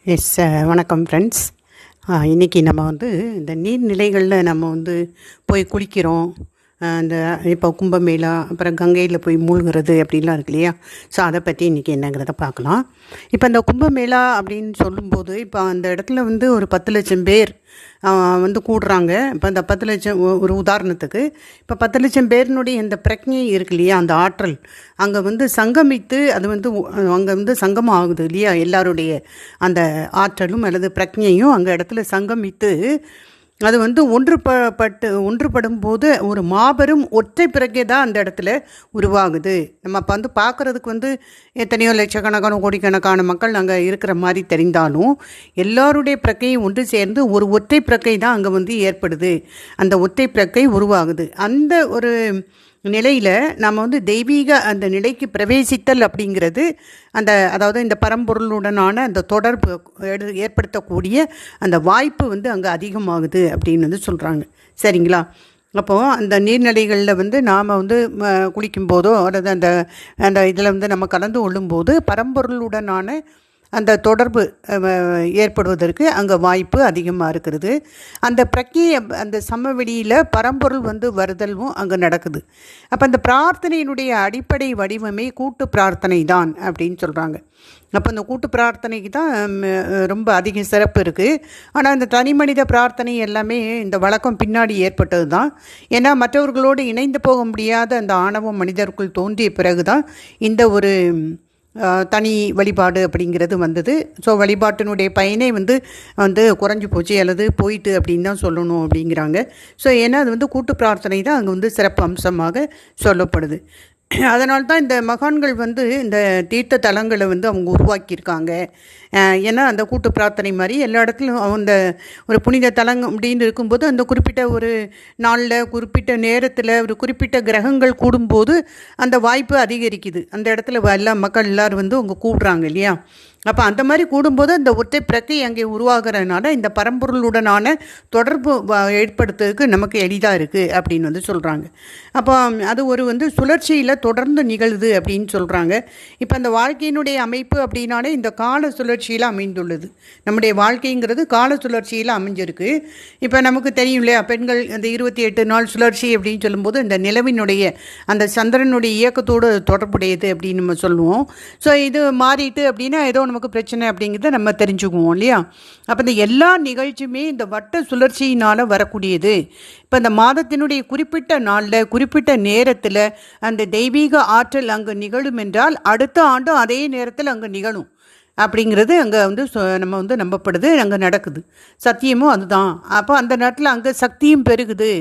வணக்கம் ஃப்ரெண்ட்ஸ். இன்றைக்கி நம்ம இந்த நீர்நிலைகளில் நம்ம போய் குளிக்கிறோம். இந்த இப்போ கும்பமேளா, அப்புறம் கங்கையில் போய் மூழ்கிறது அப்படின்லாம் இருக்கு இல்லையா? ஸோ அதை பற்றி இன்றைக்கி என்னங்கிறத பார்க்கலாம். இப்போ இந்த கும்பமேளா அப்படின்னு சொல்லும்போது, இப்போ அந்த இடத்துல ஒரு 10 லட்சம் பேர் கூடுறாங்க. இப்போ அந்த 10 லட்சம் ஒரு உதாரணத்துக்கு, இப்போ 10 லட்சம் பேரினுடைய இந்த பிரக்ஞை இருக்கு இல்லையா, அந்த ஆற்றல் அங்கே சங்கமித்து அது அங்கே சங்கமம் ஆகுது இல்லையா? எல்லாருடைய அந்த ஆற்றலும் அல்லது பிரக்ஞையும் அங்கே இடத்துல சங்கமித்து அது ஒன்றுபடும் போது ஒரு மாபெரும் ஒற்றை பிறகே தான் அந்த இடத்துல உருவாகுது. நம்ம அப்போ பார்க்குறதுக்கு எத்தனையோ லட்சக்கணக்கான கோடிக்கணக்கான மக்கள் அங்கே இருக்கிற மாதிரி தெரிந்தாலும் எல்லாருடைய பிரக்கையும் ஒன்று சேர்ந்து ஒரு ஒற்றை பிரக்கை தான் அங்கே ஏற்படுது. அந்த ஒற்றை பிரக்கை உருவாகுது. அந்த ஒரு நிலையில் நம்ம தெய்வீக அந்த நிலைக்கு பிரவேசித்தல் அப்படிங்கிறது அதாவது இந்த பரம்பொருளுடனான அந்த தொடர்பு ஏற்படுத்தக்கூடிய அந்த வாய்ப்பு அங்கே அதிகமாகுது அப்படின்னு சொல்கிறாங்க. சரிங்களா? அப்போது அந்த நீர்நிலைகளில் நாம் குளிக்கும்போதோ அல்லது அந்த அந்த இதில் நம்ம கலந்து கொள்ளும்போது பரம்பொருளுடனான அந்த தொடர்பு ஏற்படுவதற்கு அங்கே வாய்ப்பு அதிகமாக இருக்கிறது. அந்த பிரக்ஞை அந்த சமவெளியில் பரம்பொருள் வருதலும் அங்கே நடக்குது. அப்போ அந்த பிரார்த்தனையினுடைய அடிப்படை வடிவமே கூட்டு பிரார்த்தனை தான் அப்படின்னு சொல்கிறாங்க. அப்போ அந்த கூட்டு பிரார்த்தனைக்கு தான் ரொம்ப அதிக சிறப்பு இருக்குது. ஆனால் இந்த தனி மனித பிரார்த்தனை எல்லாமே இந்த வழக்கம் பின்னாடி ஏற்பட்டது தான். ஏன்னா மற்றவர்களோடு இணைந்து போக முடியாத அந்த ஆணவம் மனிதருக்குள் தோன்றிய பிறகு தான் இந்த ஒரு தனி வழிபாடு அப்படிங்கிறது வந்தது. ஸோ வழிபாட்டினுடைய பயனே குறைஞ்சி போச்சு அல்லது போயிட்டு அப்படின்னு தான் சொல்லணும் அப்படிங்கிறாங்க. ஸோ ஏன்னா அது கூட்டு பிரார்த்தனை தான் அங்கே சிறப்பு அம்சமாக சொல்லப்படுது. அதனால தான் இந்த மகான்கள் இந்த தீர்த்த தலங்களை அவங்க உருவாக்கியிருக்காங்க. ஏன்னா அந்த கூட்டு பிரார்த்தனை மாதிரி எல்லா இடத்துலையும் அந்த ஒரு புனித தலங்க அப்படின்னு இருக்கும்போது அந்த குறிப்பிட்ட ஒரு நாளில் குறிப்பிட்ட நேரத்தில் ஒரு குறிப்பிட்ட கிரகங்கள் கூடும்போது அந்த வாய்ப்பு அதிகரிக்குது. அந்த இடத்துல எல்லா மக்கள் எல்லோரும் அவங்க கூடுறாங்க இல்லையா? அப்போ அந்த மாதிரி கூடும்போது அந்த ஒற்றை பிரக்கை அங்கே உருவாகிறதுனால இந்த பரம்பொருளுடனான தொடர்பு ஏற்படுத்துறதுக்கு நமக்கு எளிதாக இருக்குது அப்படின்னு சொல்கிறாங்க. அப்போ அது ஒரு சுழற்சியில் தொடர்ந்து நிகழுது அப்படின்னு சொல்கிறாங்க. இப்போ அந்த வாழ்க்கையினுடைய அமைப்பு அப்படின்னாலே இந்த கால சுழற்சியில் அமைந்துள்ளது. நம்முடைய வாழ்க்கைங்கிறது கால சுழற்சியில் அமைஞ்சிருக்கு. இப்போ நமக்கு தெரியும் இல்லையா, பெண்கள் அந்த 28 நாள் சுழற்சி அப்படின்னு சொல்லும்போது இந்த நிலவினுடைய அந்த சந்திரனுடைய இயக்கத்தோடு தொடர்புடையது அப்படின்னு நம்ம சொல்லுவோம். ஸோ இது மாறிட்டு அப்படின்னா ஏதோ நமக்கு பிரச்சனை அப்படிங்கிறத நம்ம தெரிஞ்சுக்குவோம் இல்லையா? அப்போ இந்த எல்லா நிகழ்ச்சியுமே இந்த வட்ட சுழற்சியினால் வரக்கூடியது. இப்போ இந்த மாதத்தினுடைய குறிப்பிட்ட நாளில் குறிப்பிட்ட நேரத்தில் அந்த தெய்வீக ஆற்றல் அங்கே நிகழும் என்றால் அடுத்த ஆண்டும் அதே நேரத்தில் அங்கே நிகழும் அப்படிங்கிறது அங்கே நம்ம நம்பப்படுது, அங்கே நடக்குது. சத்தியமும் அதுதான். அப்போ அந்த நேரத்தில் அங்கே சக்தியும் பெருகுது.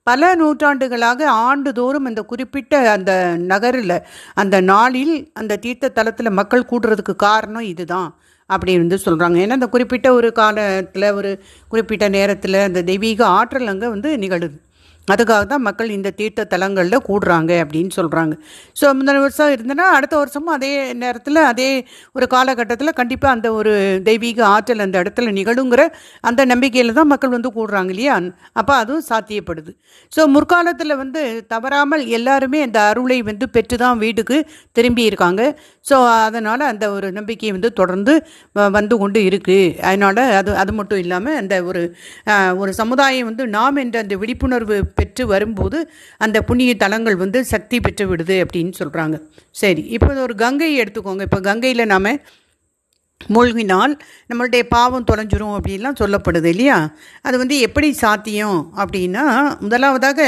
பல நூற்றாண்டுகளாக ஆண்டுதோறும் அந்த குறிப்பிட்ட அந்த நகரில் அந்த நாளில் அந்த தீர்த்த தலத்தில் மக்கள் கூடுறதுக்கு காரணம் இதுதான் அப்படின்னு சொல்கிறாங்க. ஏன்னா அந்த குறிப்பிட்ட ஒரு காலத்தில் ஒரு குறிப்பிட்ட நேரத்தில் அந்த தெய்வீக ஆற்றல் அங்கே நிகழுது. அதுக்காக தான் மக்கள் இந்த தீர்த்த தலங்களில் கூடுறாங்க அப்படின்னு சொல்கிறாங்க. ஸோ முந்தின வருஷம் இருந்ததுன்னா அடுத்த வருஷமும் அதே நேரத்தில் அதே ஒரு காலகட்டத்தில் கண்டிப்பாக அந்த ஒரு தெய்வீக ஆற்றல் அந்த இடத்துல நிகழுங்கிற அந்த நம்பிக்கையில் தான் மக்கள் கூடுறாங்க இல்லையா? அப்போ அதுவும் சாத்தியப்படுது. ஸோ முற்காலத்தில் தவறாமல் எல்லாருமே அந்த அருளை பெற்று தான் வீட்டுக்கு திரும்பி இருக்காங்க. ஸோ அதனால் அந்த ஒரு நம்பிக்கை தொடர்ந்து வந்து கொண்டு இருக்குது. அதனால் அது மட்டும் இல்லாமல் அந்த ஒரு சமுதாயம் நாம் என்ற அந்த விழிப்புணர்வு பெற்று வரும்போது அந்த புண்ணிய தலங்கள் சக்தி பெற்று விடுது அப்படின்னு சொல்கிறாங்க. சரி, இப்போ ஒரு கங்கையை எடுத்துக்கோங்க. இப்போ கங்கையில் நாம் மூழ்கினால் நம்மளுடைய பாவம் தொலைஞ்சிரும் அப்படின்லாம் சொல்லப்படுது இல்லையா? அது எப்படி சாத்தியம் அப்படின்னா, முதலாவதாக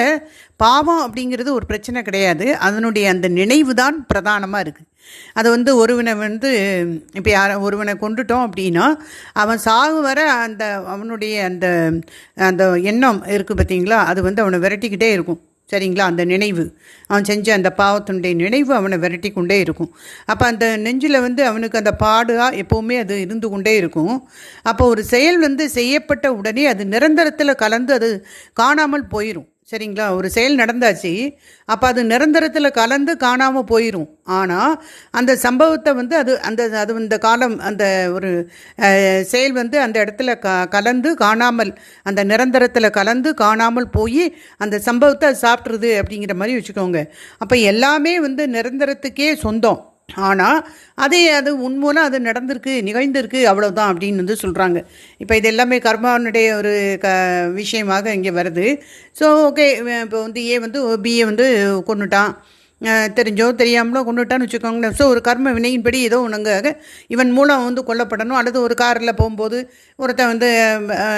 பாவம் அப்படிங்கிறது ஒரு பிரச்சனை கிடையாது. அதனுடைய அந்த நினைவு தான் பிரதானமாக இருக்குது. அது ஒருவனை இப்போ ஒருவனை கொண்டுட்டோம் அப்படின்னா அவன் சாகு வர அந்த அவனுடைய அந்த அந்த எண்ணம் இருக்குது பார்த்தீங்களா, அது அவனை விரட்டிக்கிட்டே இருக்கும். சரிங்களா? அந்த நினைவு, அவன் செஞ்ச அந்த பாவத்தினுடைய நினைவு அவனை விரட்டி கொண்டே இருக்கும். அப்போ அந்த நெஞ்சில் அவனுக்கு அந்த பாடாக எப்போவுமே அது இருந்து கொண்டே இருக்கும். அப்போ ஒரு செயல் செய்யப்பட்ட உடனே அது நிரந்தரத்தில் கலந்து அது காணாமல் போயிடும். சரிங்களா? ஒரு செயல் நடந்தாச்சு, அப்போ அது நிரந்தரத்தில் கலந்து காணாமல் போயிடும். ஆனால் அந்த சம்பவத்தை அது இந்த காலம் அந்த ஒரு செயல் அந்த இடத்துல கலந்து காணாமல் அந்த நிரந்தரத்தில் கலந்து காணாமல் போய் அந்த சம்பவத்தை சாப்பிட்றது அப்படிங்கிற மாதிரி வச்சுக்கோங்க. அப்போ எல்லாமே நிரந்தரத்துக்கே சொந்தம். ஆனால் அது உண்மையில அது நடந்திருக்கு, நிகழ்ந்திருக்கு, அவ்வளோதான் அப்படின்னு வந்து சொல்கிறாங்க. இப்போ இது எல்லாமே கர்மானுடைய ஒரு விஷயமாக இங்கே வருது. ஸோ ஓகே, இப்போ வந்து ஏ வந்து பிஏ வந்து கொண்டுட்டான், தெரிஞ்சோ தெரியாமலோ கொண்டுட்டான்னு வச்சுக்கோங்களேன். ஸோ ஒரு கர்ம வினையின்படி ஏதோ ஒன்றுங்க இவன் மூலம் வந்து கொல்லப்படணும். அல்லது ஒரு காரில் போகும்போது ஒருத்தன் வந்து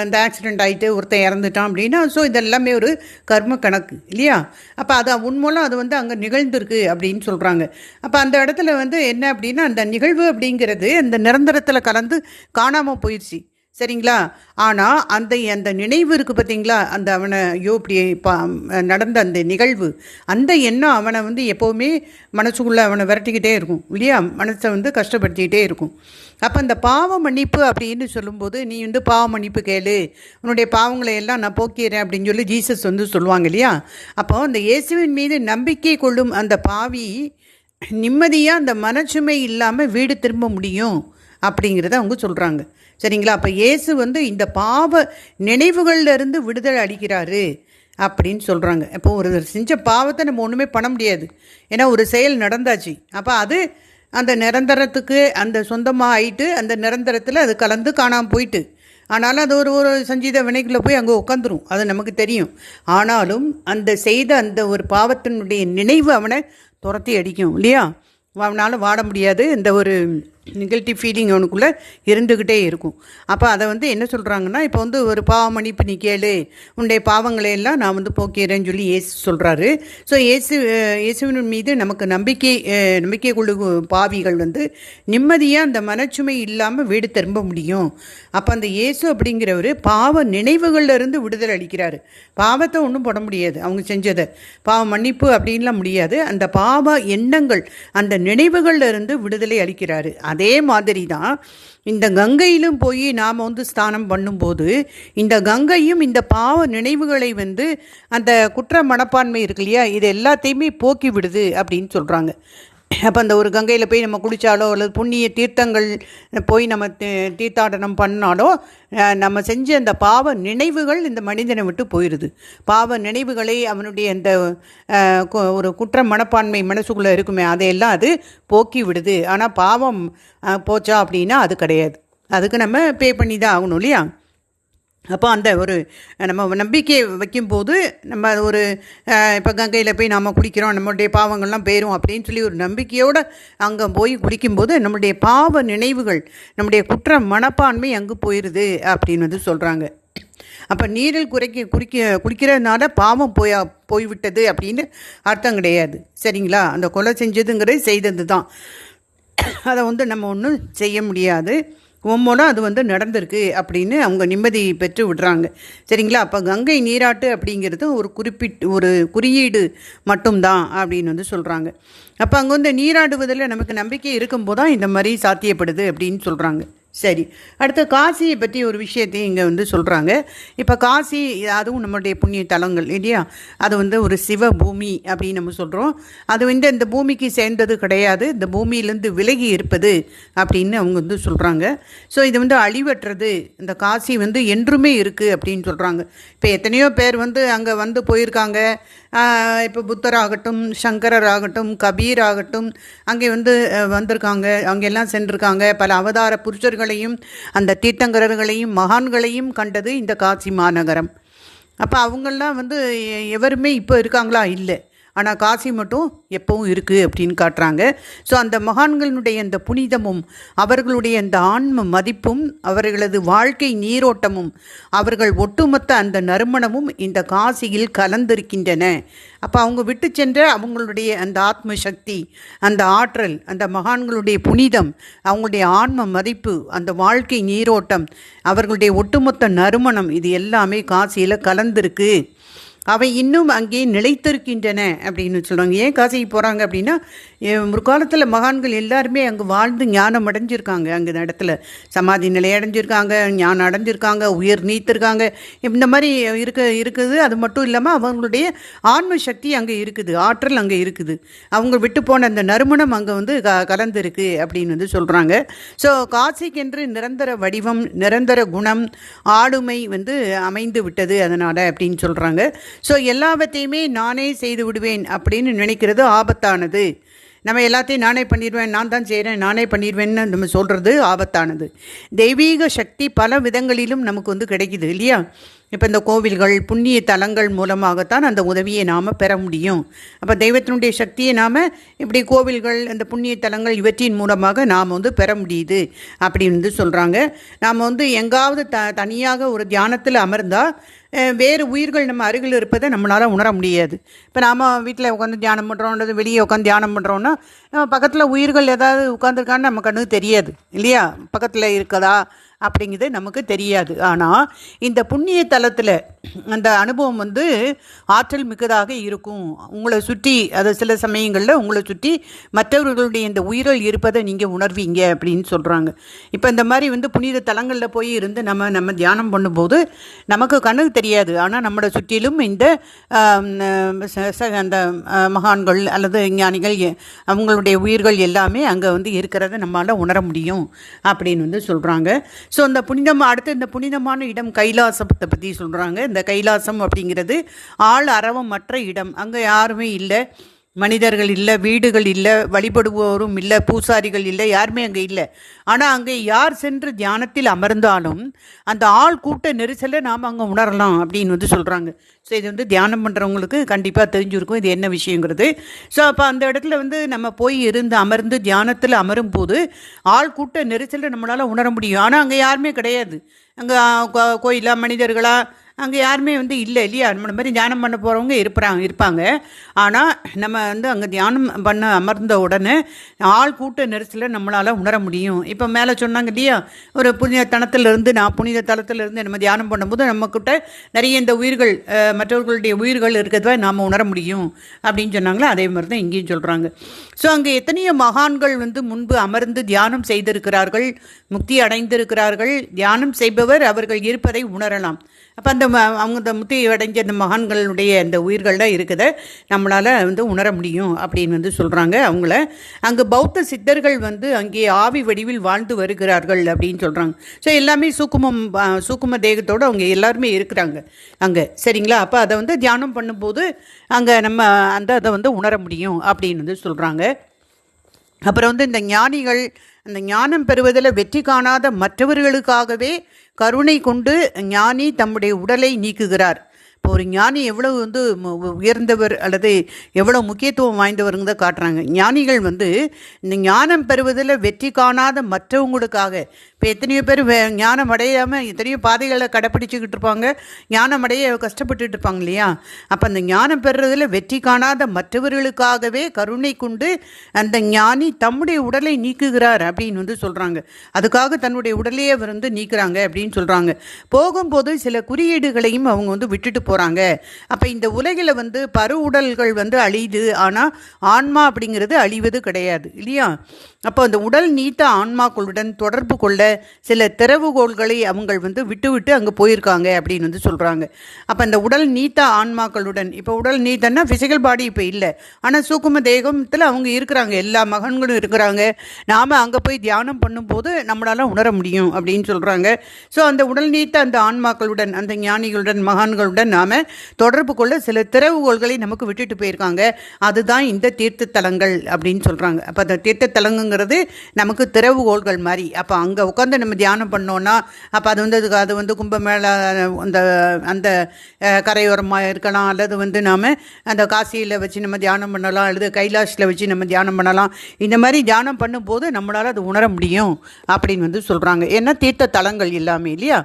இந்த ஆக்சிடெண்ட் ஆகிட்டு ஒருத்தன் இறந்துட்டான் அப்படின்னா, ஸோ இதெல்லாமே ஒரு கர்ம கணக்கு இல்லையா? அப்போ அது உன் மூலம் அது வந்து அங்கே நிகழ்ந்திருக்கு அப்படின்னு சொல்கிறாங்க. அப்போ அந்த இடத்துல வந்து என்ன அப்படின்னா, அந்த நிகழ்வு அப்படிங்கிறது அந்த நிரந்தரத்தில் கலந்து காணாமல் போயிடுச்சு, சரிங்களா? ஆனால் அந்த நினைவு இருக்குது பார்த்தீங்களா, அந்த அவனை ஐயோ இப்படி நடந்த அந்த நிகழ்வு, அந்த எண்ணம் அவனை வந்து எப்போவுமே மனசுக்குள்ளே அவனை விரட்டிக்கிட்டே இருக்கும் இல்லையா? மனசை வந்து கஷ்டப்படுத்திக்கிட்டே இருக்கும். அப்போ அந்த பாவ மன்னிப்பு அப்படின்னு சொல்லும்போது, நீ வந்து பாவ மன்னிப்பு கேளு, உன்னுடைய பாவங்களை எல்லாம் நான் போக்கிறேன் அப்படின்னு சொல்லி ஜீசஸ் வந்து சொல்லுவாங்க இல்லையா? அப்போ அந்த இயேசுவின் மீது நம்பிக்கை கொள்ளும் அந்த பாவி நிம்மதியாக அந்த மனச்சுமை இல்லாமல் வீடு திரும்ப முடியும் அப்படிங்கிறத அவங்க சொல்கிறாங்க, சரிங்களா? அப்போ இயேசு வந்து இந்த பாவ நினைவுகள்லேருந்து விடுதலை அளிக்கிறாரு அப்படின்னு சொல்கிறாங்க. இப்போ ஒரு செஞ்ச பாவத்தை நம்ம ஒன்றுமே பண்ண முடியாது, ஏன்னா ஒரு செயல் நடந்தாச்சு. அப்போ அது அந்த நிரந்தரத்துக்கு அந்த சொந்தமாக ஆயிட்டு அந்த நிரந்தரத்தில் அது கலந்து காணாமல் போயிட்டு, ஆனாலும் அது ஒரு சஞ்சீத வினைக்குள்ளே போய் அங்கே உட்காந்துரும், அது நமக்கு தெரியும். ஆனாலும் அந்த செய்த அந்த ஒரு பாவத்தினுடைய நினைவு அவனை துரத்தி அடிக்கும் இல்லையா? அவனால் வாட முடியாது, இந்த ஒரு நெகட்டிவ் ஃபீலிங் அவனுக்குள்ளே இருந்துக்கிட்டே இருக்கும். அப்போ அதை வந்து என்ன சொல்கிறாங்கன்னா, இப்போ வந்து ஒரு பாவ மன்னிப்பு நீ கேளு, உன்னுடைய பாவங்களையெல்லாம் நான் வந்து போக்கிறேன்னு சொல்லி இயேசு சொல்கிறாரு. ஸோ இயேசுவின் மீது நமக்கு நம்பிக்கை கொள்ளும் பாவிகள் வந்து நிம்மதியாக அந்த மனச்சுமை இல்லாமல் வீடு திரும்ப முடியும். அப்போ அந்த இயேசு அப்படிங்கிறவர் பாவ நினைவுகள்லேருந்து விடுதலை அளிக்கிறாரு. பாவத்தை ஒன்றும் போட முடியாது, அவங்க செஞ்சதை பாவ மன்னிப்பு அப்படின்லாம் முடியாது. அந்த பாவ எண்ணங்கள் அந்த நினைவுகள்ல இருந்து விடுதலை அளிக்கிறாரு. அதே மாதிரி தான் இந்த கங்கையிலும் போய் நாம் வந்து ஸ்நானம் பண்ணும்போது இந்த கங்கையும் இந்த பாவ நினைவுகளை வந்து அந்த குற்ற மனப்பான்மை இருக்கு இல்லையா, இது எல்லாத்தையுமே போக்கி விடுது அப்படின்னு சொல்கிறாங்க. அப்போ அந்த ஒரு கங்கையில் போய் நம்ம குளித்தாலோ அல்லது புண்ணிய தீர்த்தங்கள் போய் நம்ம தீர்த்தாடனம் பண்ணாலோ நம்ம செஞ்ச அந்த பாவ நினைவுகள் இந்த மனிதனை விட்டு போயிடுது. பாவ நினைவுகளை அவனுடைய அந்த ஒரு குற்ற மனப்பான்மை மனசுக்குள்ளே இருக்குமே, அதையெல்லாம் அது போக்கி விடுது. ஆனால் பாவம் போச்சா அப்படின்னா அது கிடையாது, அதுக்கு நம்ம பே பண்ணி தான் ஆகணும் இல்லையா? அப்போ அந்த ஒரு நம்ம நம்பிக்கை வைக்கும்போது நம்ம ஒரு இப்போ கங்கையில் போய் நாம் குளிக்கிறோம், நம்மளுடைய பாவங்கள்லாம் போயிடும் அப்படின்னு சொல்லி ஒரு நம்பிக்கையோடு அங்கே போய் குளிக்கும்போது நம்மளுடைய பாவ நினைவுகள் நம்முடைய குற்ற மனப்பான்மை அங்கே போயிடுது அப்படின்னு வந்து சொல்கிறாங்க. அப்போ நீரில் குளிக்கிறதுனால பாவம் போய்விட்டது அப்படின்னு அர்த்தம் கிடையாது, சரிங்களா? அந்த கொலை செஞ்சதுங்கிறது செய்தது தான், அதை வந்து நம்ம ஒன்றும் செய்ய முடியாது. ஒவ்வொன்றும் அது வந்து நடந்திருக்கு அப்படின்னு அவங்க நிம்மதி பெற்று விடுறாங்க, சரிங்களா? அப்போ கங்கை நீராட்டு அப்படிங்கிறது ஒரு குறியீடு மட்டும்தான் அப்படின்னு வந்து சொல்கிறாங்க. அப்போ அங்கே வந்து நீராடுவதில் நமக்கு நம்பிக்கை இருக்கும்போது தான் இந்த மாதிரி சாத்தியப்படுது அப்படின்னு சொல்கிறாங்க. சரி, அடுத்து காசியை பற்றி ஒரு விஷயத்தையும் இங்கே வந்து சொல்கிறாங்க. இப்போ காசி அதுவும் நம்மளுடைய புண்ணிய தலங்கள் இல்லையா, அது வந்து ஒரு சிவ பூமி அப்படின்னு நம்ம சொல்கிறோம். அது வந்து இந்த பூமிக்கு சேர்ந்தது கிடையாது, இந்த பூமியிலேருந்து விலகி இருப்பது அப்படின்னு அவங்க வந்து சொல்கிறாங்க. ஸோ இது வந்து அழிவற்றது, இந்த காசி வந்து என்றுமே இருக்குது அப்படின்னு சொல்கிறாங்க. இப்போ எத்தனையோ பேர் வந்து அங்கே வந்து போயிருக்காங்க. இப்போ புத்தர் ஆகட்டும், சங்கரர் ஆகட்டும், கபீர் ஆகட்டும், அங்கே வந்து வந்திருக்காங்க, அங்கெல்லாம் சென்றிருக்காங்க. பல அவதார புருஷர்களையும் அந்த தீர்த்தங்கரர்களையும் மகான்களையும் கண்டது இந்த காசி மாநகரம். அப்போ அவங்கெல்லாம் வந்து எவருமே இப்போ இருக்காங்களா? இல்லை, ஆனால் காசி மட்டும் எப்பவும் இருக்குது அப்படின்னு காட்டுறாங்க. ஸோ அந்த மகான்களுடைய அந்த புனிதமும் அவர்களுடைய அந்த ஆன்ம மதிப்பும் அவர்களது வாழ்க்கை நீரோட்டமும் அவர்கள் ஒட்டுமொத்த அந்த நறுமணமும் இந்த காசியில் கலந்திருக்கின்றன. அப்போ அவங்க விட்டு சென்ற அவங்களுடைய அந்த ஆத்ம சக்தி, அந்த ஆற்றல், அந்த மகான்களுடைய புனிதம், அவங்களுடைய ஆன்ம மதிப்பு, அந்த வாழ்க்கை நீரோட்டம், அவர்களுடைய ஒட்டுமொத்த நறுமணம், இது எல்லாமே காசியில் கலந்திருக்கு. அவை இன்னும் அங்கே நிலைத்திருக்கின்றன அப்படின்னு சொல்கிறாங்க. ஏன் காசிக்கு போகிறாங்க அப்படின்னா, முற்காலத்தில் மகான்கள் எல்லாருமே அங்கே வாழ்ந்து ஞானம் அடைஞ்சிருக்காங்க, அங்கே இடத்துல சமாதி நிலை அடைஞ்சிருக்காங்க, ஞானம் அடைஞ்சிருக்காங்க, உயிர் நீத்திருக்காங்க, இந்த மாதிரி இருக்குது. அது மட்டும் இல்லாமல் அவங்களுடைய ஆன்ம சக்தி அங்கே இருக்குது, ஆற்றல் அங்கே இருக்குது, அவங்க விட்டு போன அந்த நறுமணம் அங்கே வந்து கலந்துருக்கு அப்படின்னு வந்து சொல்கிறாங்க. ஸோ காசிக்கென்று நிரந்தர வடிவம், நிரந்தர குணம், ஆளுமை வந்து அமைந்து விட்டது அதனால் அப்படின்னு சொல்கிறாங்க. ஸோ எல்லாவற்றையுமே நானே செய்து விடுவேன் அப்படின்னு நினைக்கிறது ஆபத்தானது. நம்ம எல்லாத்தையும் நானே பண்ணிடுவேன், நான் தான் செய்கிறேன், நானே பண்ணிடுவேன்னு நம்ம சொல்கிறது ஆபத்தானது. தெய்வீக சக்தி பல விதங்களிலும் நமக்கு வந்து கிடைக்குது இல்லையா? இப்போ இந்த கோவில்கள் புண்ணிய தலங்கள் மூலமாகத்தான் அந்த உதவியை நாம் பெற முடியும். அப்போ தெய்வத்தினுடைய சக்தியை நாம் இப்படி கோவில்கள் அந்த புண்ணிய தலங்கள் இவற்றின் மூலமாக நாம் வந்து பெற முடியுது அப்படின்னு வந்து சொல்கிறாங்க. நாம் வந்து எங்காவது தனியாக ஒரு தியானத்தில் அமர்ந்தால் வேறு உயிர்கள் நம்ம அருகில் இருப்பதை நம்மளால் உணர முடியாது. இப்போ நாம் வீட்டில் உட்காந்து தியானம் பண்ணுறோம் அல்லது வெளியே உட்காந்து தியானம் பண்ணுறோன்னா பக்கத்தில் உயிர்கள் ஏதாவது உட்காந்துருக்கான்னு நம்ம கண்ணுக்கு தெரியாது இல்லையா? பக்கத்தில் இருக்கதா அப்படிங்கிறது நமக்கு தெரியாது. ஆனால் இந்த புண்ணிய தலத்தில் அந்த அனுபவம் வந்து ஆற்றல் மிக்கதாக இருக்கும். உங்களை சுற்றி அது சில சமயங்களில் உங்களை சுற்றி மற்றவர்களுடைய இந்த உயிர்கள் இருப்பதை நீங்கள் உணர்வீங்க அப்படின்னு சொல்கிறாங்க. இப்போ இந்த மாதிரி வந்து புனித தலங்களில் போய் இருந்து நம்ம தியானம் பண்ணும்போது நமக்கு கண்ணுக்கு தெரியாது. ஆனால் நம்மளை சுற்றிலும் இந்த அந்த மகான்கள் அல்லது ஞானிகள் அவங்களுடைய உயிர்கள் எல்லாமே அங்கே வந்து இருக்கிறத நம்மளால் உணர முடியும் அப்படின்னு வந்து சொல்கிறாங்க. ஸோ அந்த அடுத்து இந்த புனிதமான இடம் கைலாசத்தை பற்றி சொல்கிறாங்க. இந்த கைலாசம் அப்படிங்கிறது ஆள் அரவமற்ற இடம். அங்கே யாருமே இல்லை, மனிதர்கள் இல்லை, வீடுகள் இல்லை, வழிபடுவோரும் இல்லை, பூசாரிகள் இல்லை, யாருமே அங்கே இல்லை. ஆனால் அங்கே யார் சென்று தியானத்தில் அமர்ந்தாலும் அந்த ஆள் கூட்ட நெரிசலை நாம் அங்கே உணரலாம் அப்படின்னு வந்து சொல்கிறாங்க. ஸோ இது வந்து தியானம் பண்ணுறவங்களுக்கு கண்டிப்பாக தெரிஞ்சிருக்கும் இது என்ன விஷயங்கிறது. ஸோ அப்போ அந்த இடத்துல வந்து நம்ம போய் அமர்ந்து தியானத்தில் அமரும் போது ஆள் கூட்ட நெரிசலை நம்மளால் உணர முடியும். ஆனால் அங்கே யாருமே கிடையாது. அங்கே கோயிலா மனிதர்களா அங்கே யாருமே வந்து இல்லை இல்லையா? நம்மள மாதிரி தியானம் பண்ண போகிறவங்க இருப்பாங்க. ஆனால் நம்ம வந்து அங்கே தியானம் பண்ண அமர்ந்த உடனே ஆள் கூட்ட நெரிசலை நம்மளால் உணர முடியும். இப்போ மேலே சொன்னாங்க இல்லையா, ஒரு புனித தலத்திலிருந்து நம்ம தியானம் பண்ணும்போது நம்மக்கிட்ட நிறைய இந்த உயிர்கள் மற்றவர்களுடைய உயிர்கள் இருக்கிறத நாம் உணர முடியும் அப்படின்னு சொன்னாங்களோ அதே மாதிரி தான் இங்கேயும் சொல்கிறாங்க. ஸோ அங்கே எத்தனையோ மகான்கள் வந்து முன்பு அமர்ந்து தியானம் செய்திருக்கிறார்கள், முக்தி அடைந்திருக்கிறார்கள். தியானம் செய்பவர் அவர்கள் இருப்பதை உணரலாம். அப்போ அவங்க இந்த முத்தி அடைஞ்ச அந்த மகான்களுடைய அந்த உயிர்கள்லாம் இருக்குதை நம்மளால் வந்து உணர முடியும் அப்படின்னு வந்து சொல்கிறாங்க. அவங்கள அங்கே பௌத்த சித்தர்கள் வந்து அங்கே ஆவி வடிவில் வாழ்ந்து வருகிறார்கள் அப்படின்னு சொல்கிறாங்க. ஸோ எல்லாமே சூக்கும தேகத்தோடு அவங்க எல்லாருமே இருக்கிறாங்க அங்கே, சரிங்களா? அப்போ அதை வந்து தியானம் பண்ணும்போது அங்கே நம்ம அதை வந்து உணர முடியும் அப்படின்னு வந்து சொல்கிறாங்க. அப்புறம் வந்து இந்த ஞானிகள் அந்த ஞானம் பெறுவதில் வெற்றி காணாத மற்றவர்களுக்காகவே கருணை கொண்டு ஞானி தம்முடைய உடலை நீக்குகிறார். இப்போ ஒரு ஞானி எவ்வளோ வந்து உயர்ந்தவர் அல்லது எவ்வளோ முக்கியத்துவம் வாய்ந்தவருங்க தான் காட்டுறாங்க. ஞானிகள் வந்து இந்த ஞானம் பெறுவதில் வெற்றி காணாத மற்றவங்களுக்காக, இப்போ எத்தனையோ பேர் ஞானம் அடையாமல் எத்தனையோ பாதைகளை கடைப்பிடிச்சிக்கிட்டு இருப்பாங்க, ஞானம் அடைய கஷ்டப்பட்டுட்டு இருப்பாங்க இல்லையா? அப்போ அந்த ஞானம் பெறுறதில் வெற்றி காணாத மற்றவர்களுக்காகவே கருணை கொண்டு அந்த ஞானி தம்முடைய உடலை நீக்குகிறார் அப்படின்னு வந்து சொல்கிறாங்க. அதுக்காக தன்னுடைய உடலையே அவர் வந்து நீக்கிறாங்க அப்படின்னு சொல்கிறாங்க. போகும்போது சில குறியீடுகளையும் அவங்க வந்து விட்டுட்டு போகிறாங்க. அப்போ இந்த உலகில் வந்து பரு உடல்கள் வந்து அழியுது, ஆனால் ஆன்மா அப்படிங்கிறது அழிவது கிடையாது இல்லையா? அப்போ அந்த உடல் நீத்த ஆன்மாக்களுடன் தொடர்பு கொள்ள சில திறவுகோள்களை அவங்க வந்து விட்டு அங்கே போயிருக்காங்க அப்படின்னு வந்து சொல்கிறாங்க. அப்போ அந்த உடல் நீத்த ஆன்மாக்களுடன், இப்போ உடல் நீத்தன்னா ஃபிசிக்கல் பாடி இப்போ இல்லை, ஆனால் சூக்கும தேகத்தில் அவங்க இருக்கிறாங்க, எல்லா மகன்களும் இருக்கிறாங்க. நாம் அங்கே போய் தியானம் பண்ணும்போது நம்மளால் உணர முடியும் அப்படின்னு சொல்கிறாங்க. ஸோ அந்த உடல் நீத்த அந்த ஆன்மாக்களுடன், அந்த ஞானிகளுடன், மகான்களுடன் நாம் தொடர்பு கொள்ள சில திறவுகோள்களை நமக்கு விட்டுட்டு போயிருக்காங்க. அதுதான் இந்த தீர்த்த தலங்கள் அப்படின்னு சொல்கிறாங்க. அப்போ அந்த தீர்த்த தலங்குங்க நமக்கு திறவுகோள்கள் மாதிரி. அப்போ அங்கே உட்காந்து நம்ம தியானம் பண்ணோன்னா அப்போ அது வந்து கும்பமேளா அந்த கரையோரமாக இருக்கலாம், அல்லது வந்து நாம் அந்த காசியில் வச்சு நம்ம தியானம் பண்ணலாம், அல்லது கைலாஷில் வச்சு நம்ம தியானம் பண்ணலாம். இந்த மாதிரி தியானம் பண்ணும்போது நம்மளால் அது உணர முடியும் அப்படின்னு வந்து சொல்கிறாங்க. ஏன்னா தீர்த்த தலங்கள் எல்லாமே இல்லையா?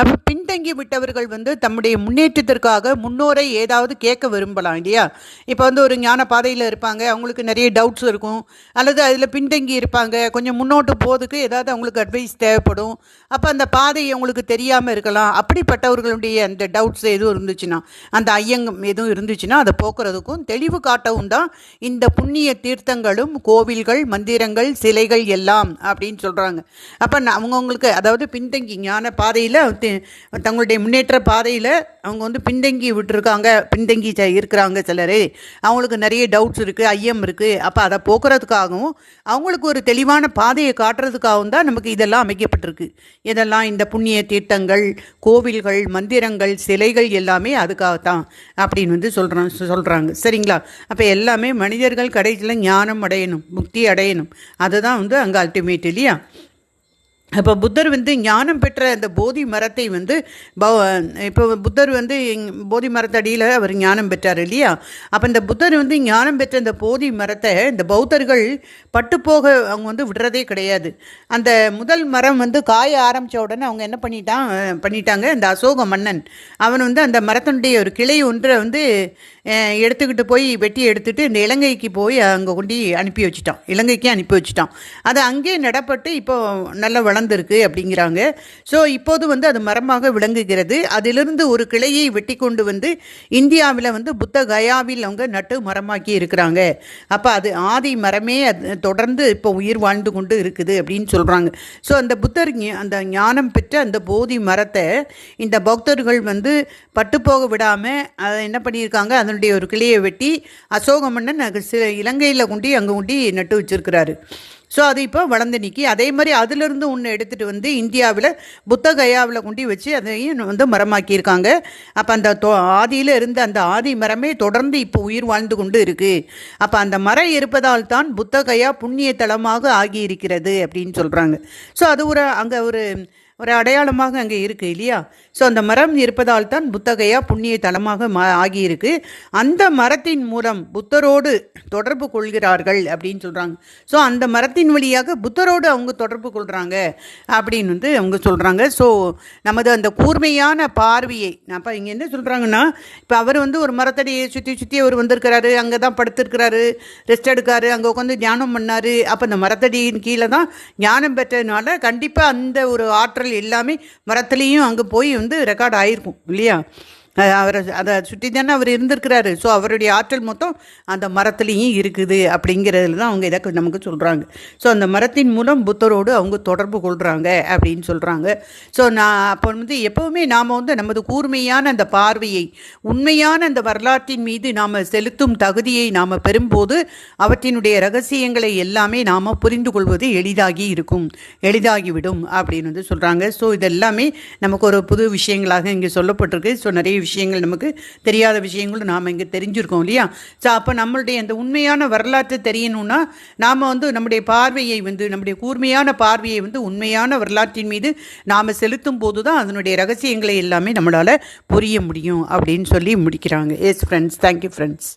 அப்போ பின்தங்கி விட்டவர்கள் வந்து தம்முடைய முன்னேற்றத்திற்காக முன்னோரை ஏதாவது கேட்க விரும்பலாம் இல்லையா? இப்போ வந்து ஒரு ஞான பாதையில் இருப்பாங்க, அவங்களுக்கு நிறைய டவுட்ஸ் இருக்கும், அல்லது அதில் பின்தங்கி இருப்பாங்க, கொஞ்சம் முன்னோட்டு போகிறதுக்கு ஏதாவது அவங்களுக்கு அட்வைஸ் தேவைப்படும். அப்போ அந்த பாதை அவங்களுக்கு தெரியாமல் இருக்கலாம். அப்படிப்பட்டவர்களுடைய அந்த டவுட்ஸ் எதுவும் இருந்துச்சுன்னா, அந்த ஐயங்கம் எதுவும் இருந்துச்சுன்னா அதை போக்குறதுக்கும் தெளிவு காட்டவும் தான் இந்த புண்ணிய தீர்த்தங்களும் கோவில்கள், மந்திரங்கள், சிலைகள் எல்லாம் அப்படின்னு சொல்கிறாங்க. அப்போ அவங்கவுங்களுக்கு, அதாவது பின்தங்கி ஞான பாதையில் தங்களுடைய முன்னேற்ற பாதையில் அவங்க வந்து பின்தங்கி விட்டுருக்காங்க, பின்தங்கி இருக்கிறாங்க சிலர். அவங்களுக்கு நிறைய டவுட்ஸ் இருக்குது, ஐயம் இருக்குது. அப்போ அதை போக்குறதுக்காகவும் அவங்களுக்கு ஒரு தெளிவான பாதையை காட்டுறதுக்காகவும் தான் நமக்கு இதெல்லாம் அமைக்கப்பட்டிருக்கு. இதெல்லாம் இந்த புண்ணிய தீர்த்தங்கள், கோவில்கள், மந்திரங்கள், சிலைகள் எல்லாமே அதுக்காகத்தான் அப்படின்னு வந்து சொல்கிறாங்க. சரிங்களா? அப்போ எல்லாமே மனிதர்கள் கடைசியில் ஞானம் அடையணும், முக்தி அடையணும். அதுதான் வந்து அங்கே அல்டிமேட் இல்லையா? அப்போ புத்தர் வந்து ஞானம் பெற்ற அந்த போதி மரத்தை வந்து இப்போ புத்தர் வந்து போதி மரத்தடியில் அவர் ஞானம் பெற்றார் இல்லையா? அப்போ இந்த புத்தர் வந்து ஞானம் பெற்ற இந்த போதி மரத்தை இந்த பௌத்தர்கள் பட்டுப்போக அவங்க வந்து விடுறதே கிடையாது. அந்த முதல் மரம் வந்து காய ஆரம்பித்த உடனே அவங்க என்ன பண்ணிட்டாங்க, இந்த அசோக மன்னன் அவன் வந்து அந்த மரத்தினுடைய ஒரு கிளை ஒன்றை வந்து எடுத்துக்கிட்டு போய் வெட்டி எடுத்துகிட்டு இந்த இலங்கைக்கு போய் அங்கே கொண்டு அனுப்பி வச்சுட்டான். அது அங்கேயே நடப்பட்டு இப்போ நல்லா வளர்ந்துருக்கு அப்படிங்கிறாங்க. ஸோ இப்போது வந்து அது மரமாக விளங்குகிறது. அதிலிருந்து ஒரு கிளையை வெட்டி கொண்டு வந்து இந்தியாவில் வந்து புத்த கயாவில் அவங்க நட்டு மரமாக்கி இருக்கிறாங்க. அப்போ அது ஆதி மரமே தொடர்ந்து இப்போ உயிர் வாழ்ந்து கொண்டு இருக்குது அப்படின்னு சொல்கிறாங்க. ஸோ அந்த புத்தர் அந்த ஞானம் பெற்ற அந்த போதி மரத்தை இந்த பக்தர்கள் வந்து பட்டுப்போக விடாமல் அதை என்ன பண்ணியிருக்காங்க, அதனுடைய ஒரு கிளையை வெட்டி அசோக மன்னன் இலங்கையில் அங்கே நட்டு வச்சிருக்கிறாரு. ஸோ அது இப்போ வளர்ந்து நிற்கி, அதே மாதிரி அதிலிருந்து ஒன்று எடுத்துகிட்டு வந்து இந்தியாவில் புத்த கயாவில் கொண்டு வச்சு அதையும் வந்து மரமாக்கியிருக்காங்க. அப்போ அந்த ஆதியில் இருந்த அந்த ஆதி மரமே தொடர்ந்து இப்போ உயிர் வாழ்ந்து கொண்டு இருக்குது. அப்போ அந்த மரம் இருப்பதால் தான் புத்த கயா புண்ணிய தலமாக ஆகியிருக்கிறது அப்படின்னு சொல்கிறாங்க. ஸோ அது அங்கே ஒரு அடையாளமாக அங்கே இருக்குது இல்லையா? ஸோ அந்த மரம் இருப்பதால் தான் புத்தகையா புண்ணிய தலமாக ஆகியிருக்கு. அந்த மரத்தின் மூலம் புத்தரோடு தொடர்பு கொள்கிறார்கள் அப்படின்னு சொல்கிறாங்க. ஸோ அந்த மரத்தின் வழியாக புத்தரோடு அவங்க தொடர்பு கொள்கிறாங்க அப்படின்னு வந்து அவங்க சொல்கிறாங்க. ஸோ நமது அந்த கூர்மையான பார்வையை அப்போ இங்கே என்ன சொல்கிறாங்கன்னா, இப்போ அவர் வந்து ஒரு மரத்தடியை சுற்றி அவர் வந்திருக்கிறாரு, அங்கே தான் படுத்திருக்கிறாரு, ரெஸ்ட் எடுக்காரு, அங்கே உட்காந்து தியானம் பண்ணார். அப்போ அந்த மரத்தடியின் கீழே தான் ஞானம் பெற்றதுனால கண்டிப்பாக அந்த ஒரு ஆற்றல் எல்லாமே மரத்துலேயும் அங்கே போய் வந்து ரெக்கார்ட் ஆகிருக்கும் இல்லையா? அவரை அதை சுற்றி தானே அவர் இருந்திருக்கிறாரு. ஸோ அவருடைய ஆற்றல் மொத்தம் அந்த மரத்துலேயும் இருக்குது அப்படிங்கிறதுல தான் அவங்க இதை நமக்கு சொல்கிறாங்க. ஸோ அந்த மரத்தின் மூலம் புத்தரோடு அவங்க தொடர்பு கொள்கிறாங்க அப்படின்னு சொல்கிறாங்க. ஸோ அப்போ வந்து எப்போவுமே நாம் வந்து நமது கூர்மையான அந்த பார்வையை, உண்மையான அந்த வரலாற்றின் மீது நாம் செலுத்தும் தகுதியை நாம் பெறும்போது அவற்றினுடைய ரகசியங்களை எல்லாமே நாம் புரிந்து கொள்வது எளிதாகிவிடும் அப்படின்னு வந்து சொல்கிறாங்க. ஸோ இதெல்லாமே நமக்கு ஒரு புது விஷயங்களாக இங்கே சொல்லப்பட்டிருக்கு. ஸோ நிறைய விஷயங்கள் நமக்கு தெரியாத விஷயங்களும் நாம் இங்கே தெரிஞ்சிருக்கோம் இல்லையா? ஸோ அப்போ நம்மளுடைய அந்த உண்மையான வரலாற்றை தெரியணும்னா நாம் வந்து நம்முடைய பார்வையை வந்து நம்முடைய கூர்மையான பார்வையை வந்து உண்மையான வரலாற்றின் மீது நாம் செலுத்தும் போது தான் அதனுடைய ரகசியங்களை எல்லாமே நம்மளால் புரிய முடியும் அப்படின்னு சொல்லி முடிக்கிறாங்க. S friends, thank you friends.